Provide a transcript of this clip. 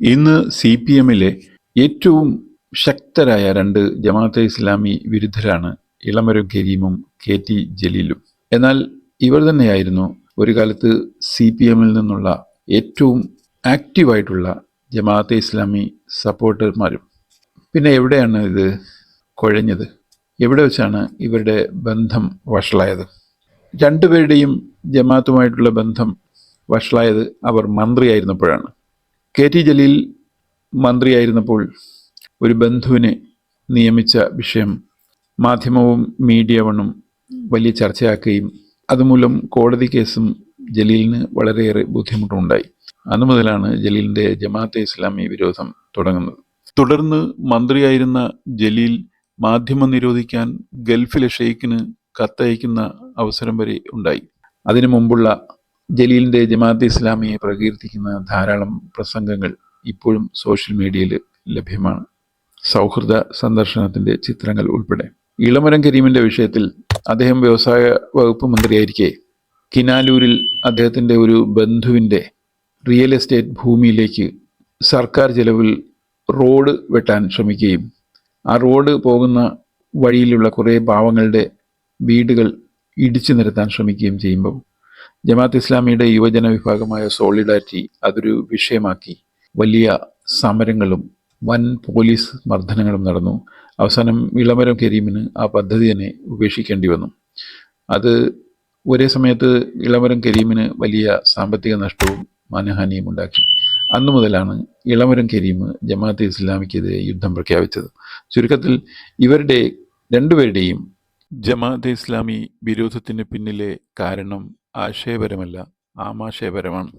ഇന്ന് C P എമ്മിലെ ഏറ്റവും ശക്തരായ രണ്ട് ജമാഅത്തെ ഇസ്ലാമി വിരുദ്ധരാണ് ഇളമരം കരീമും കെ ടി ജലീലും. എന്നാൽ ഇവർ തന്നെയായിരുന്നു ഒരു കാലത്ത് സി പി എമ്മിൽ നിന്നുള്ള ഏറ്റവും ആക്റ്റീവായിട്ടുള്ള ജമാഅത്തെ ഇസ്ലാമി സപ്പോർട്ടർമാരും. പിന്നെ എവിടെയാണ് ഇത് കുഴഞ്ഞത്? എവിടെ വെച്ചാണ് ഇവരുടെ ബന്ധം വഷളായത്? രണ്ടുപേരുടെയും ജമാഅത്തുമായിട്ടുള്ള ബന്ധം വഷളായത് അവർ മന്ത്രിയായിരുന്നപ്പോഴാണ്. കെ ടി ജലീൽ മന്ത്രിയായിരുന്നപ്പോൾ ഒരു ബന്ധുവിനെ നിയമിച്ച വിഷയം മാധ്യമവും മീഡിയ വണ്ണും വലിയ ചർച്ചയാക്കുകയും അതുമൂലം കോടതി കേസും ജലീലിന് വളരെയേറെ ബുദ്ധിമുട്ടുണ്ടായി. അന്നു മുതലാണ് ജലീലിൻ്റെ ജമാഅത്തെ ഇസ്ലാമി വിരോധം തുടങ്ങുന്നത്. തുടർന്ന് മന്ത്രിയായിരുന്ന ജലീൽ മാധ്യമം നിരോധിക്കാൻ ഗൾഫിലെ ഷെയ്ഖിന് കത്തയക്കുന്ന അവസരം വരെ ഉണ്ടായി. അതിനു മുമ്പുള്ള ജലീലിൻ്റെ ജമാഅത്തെ ഇസ്ലാമിയെ പ്രകീർത്തിക്കുന്ന ധാരാളം പ്രസംഗങ്ങൾ ഇപ്പോഴും സോഷ്യൽ മീഡിയയിൽ ലഭ്യമാണ്. സൗഹൃദ സന്ദർശനത്തിൻ്റെ ചിത്രങ്ങൾ ഉൾപ്പെടെ. ഇളമരം കരീമിൻ്റെ വിഷയത്തിൽ അദ്ദേഹം വ്യവസായ വകുപ്പ് മന്ത്രിയായിരിക്കെ കിനാലൂരിൽ അദ്ദേഹത്തിൻ്റെ ഒരു ബന്ധുവിൻ്റെ റിയൽ എസ്റ്റേറ്റ് ഭൂമിയിലേക്ക് സർക്കാർ ചെലവിൽ റോഡ് വെട്ടാൻ ശ്രമിക്കുകയും ആ റോഡ് പോകുന്ന വഴിയിലുള്ള കുറേ പാവങ്ങളുടെ വീടുകൾ ഇടിച്ചു നിരത്താൻ ശ്രമിക്കുകയും ചെയ്യുമ്പോൾ ജമാഅത്ത് ഇസ്ലാമിയുടെ യുവജന വിഭാഗമായ സോളിഡാരിറ്റി അതൊരു വിഷയമാക്കി വലിയ സമരങ്ങളും വൻ പോലീസ് മർദ്ദനങ്ങളും നടന്നു. അവസാനം ഇളമരം കരീമിന് ആ പദ്ധതി തന്നെ ഉപേക്ഷിക്കേണ്ടി വന്നു. അത് ഒരേ സമയത്ത് ഇളമരം കരീമിന് വലിയ സാമ്പത്തിക നഷ്ടവും മാനഹാനിയും ഉണ്ടാക്കി. അന്നു മുതലാണ് ഇളമരം കരീം ജമാഅത്തെ ഇസ്ലാമിക്കെതിരെ യുദ്ധം പ്രഖ്യാപിച്ചത്. ചുരുക്കത്തിൽ ഇവരുടെ രണ്ടുപേരുടെയും ജമാഅത്തെ ഇസ്ലാമി വിരോധത്തിന് പിന്നിലെ കാരണം ആശയപരമല്ല, ആമാശയപരമാണ്.